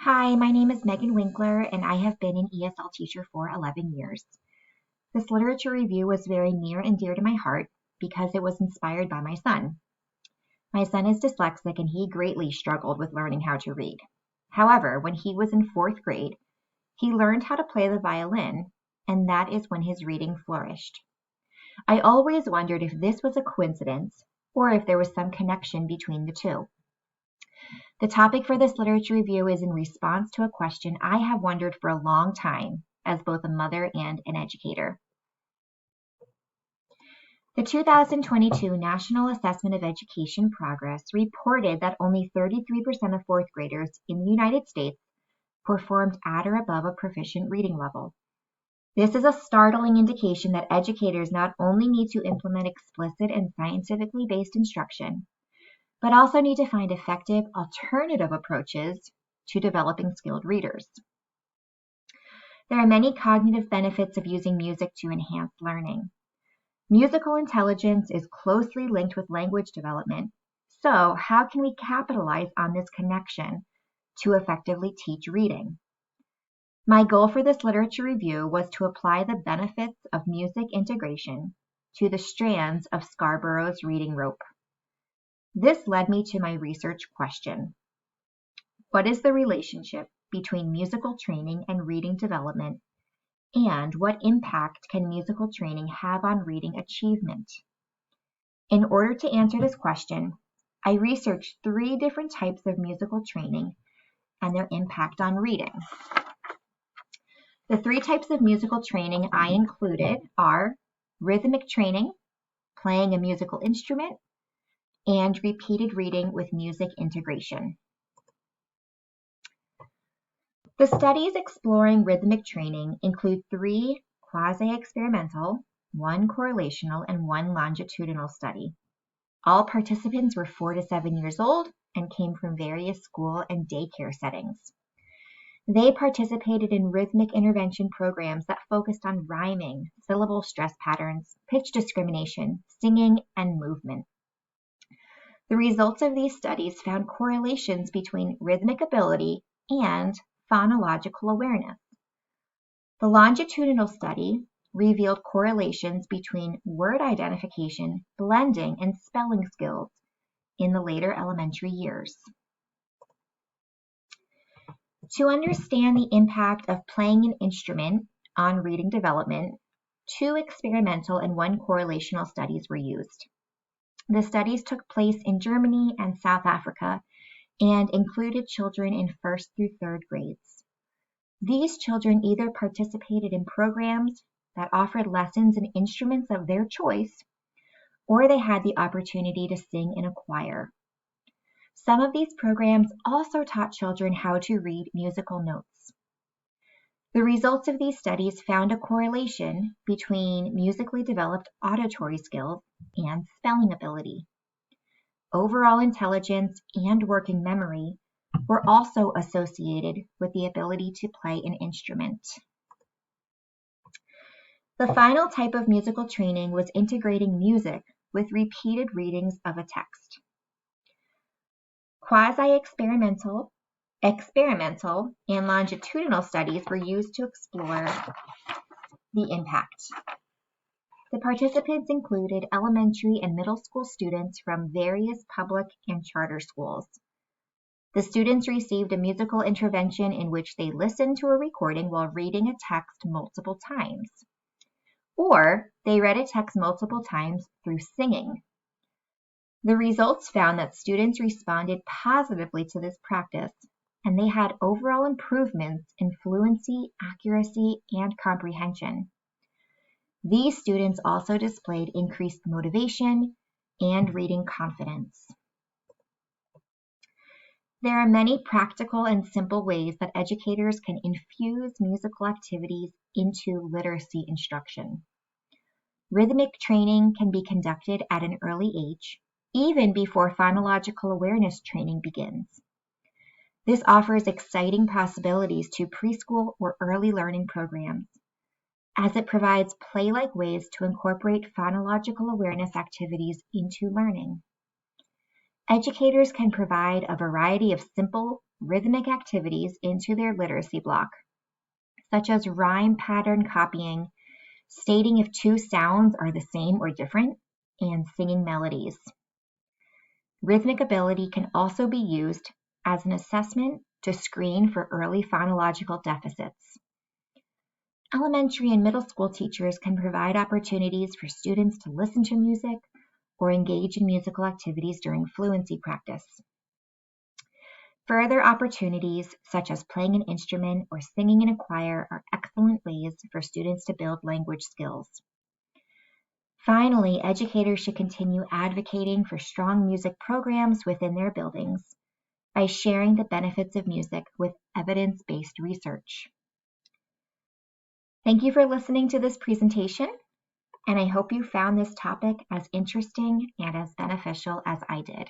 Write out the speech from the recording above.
Hi, my name is Megan Winkler, and I have been an ESL teacher for 11 years. This literature review was very near and dear to my heart because it was inspired by my son. My son is dyslexic and he greatly struggled with learning how to read. However, when he was in fourth grade, he learned how to play the violin, and that is when his reading flourished. I always wondered if this was a coincidence or if there was some connection between the two. The topic for this literature review is in response to a question I have wondered for a long time as both a mother and an educator. The 2022 National Assessment of Education Progress reported that only 33% of fourth graders in the United States performed at or above a proficient reading level. This is a startling indication that educators not only need to implement explicit and scientifically based instruction, but also need to find effective alternative approaches to developing skilled readers. There are many cognitive benefits of using music to enhance learning. Musical intelligence is closely linked with language development, so how can we capitalize on this connection to effectively teach reading? My goal for this literature review was to apply the benefits of music integration to the strands of Scarborough's reading rope. This led me to my research question. What is the relationship between musical training and reading development, and what impact can musical training have on reading achievement? In order to answer this question, I researched 3 different types of musical training and their impact on reading. The 3 types of musical training I included are rhythmic training, playing a musical instrument, and repeated reading with music integration. The studies exploring rhythmic training include 3 quasi-experimental, 1 correlational, and 1 longitudinal study. All participants were 4 to 7 years old and came from various school and daycare settings. They participated in rhythmic intervention programs that focused on rhyming, syllable stress patterns, pitch discrimination, singing, and movement. The results of these studies found correlations between rhythmic ability and phonological awareness. The longitudinal study revealed correlations between word identification, blending, and spelling skills in the later elementary years. To understand the impact of playing an instrument on reading development, 2 experimental and 1 correlational studies were used. The studies took place in Germany and South Africa and included children in 1st through 3rd grades. These children either participated in programs that offered lessons in instruments of their choice, or they had the opportunity to sing in a choir. Some of these programs also taught children how to read musical notes. The results of these studies found a correlation between musically developed auditory skills and spelling ability. Overall intelligence and working memory were also associated with the ability to play an instrument. The final type of musical training was integrating music with repeated readings of a text. Quasi-experimental, experimental, and longitudinal studies were used to explore the impact. The participants included elementary and middle school students from various public and charter schools. The students received a musical intervention in which they listened to a recording while reading a text multiple times, or they read a text multiple times through singing. The results found that students responded positively to this practice, and they had overall improvements in fluency, accuracy, and comprehension. These students also displayed increased motivation and reading confidence. There are many practical and simple ways that educators can infuse musical activities into literacy instruction. Rhythmic training can be conducted at an early age, even before phonological awareness training begins. This offers exciting possibilities to preschool or early learning programs, as it provides play-like ways to incorporate phonological awareness activities into learning. Educators can provide a variety of simple, rhythmic activities into their literacy block, such as rhyme pattern copying, stating if two sounds are the same or different, and singing melodies. Rhythmic ability can also be used as an assessment to screen for early phonological deficits. Elementary and middle school teachers can provide opportunities for students to listen to music or engage in musical activities during fluency practice. Further opportunities, such as playing an instrument or singing in a choir, are excellent ways for students to build language skills. Finally, educators should continue advocating for strong music programs within their buildings by sharing the benefits of music with evidence-based research. Thank you for listening to this presentation, and I hope you found this topic as interesting and as beneficial as I did.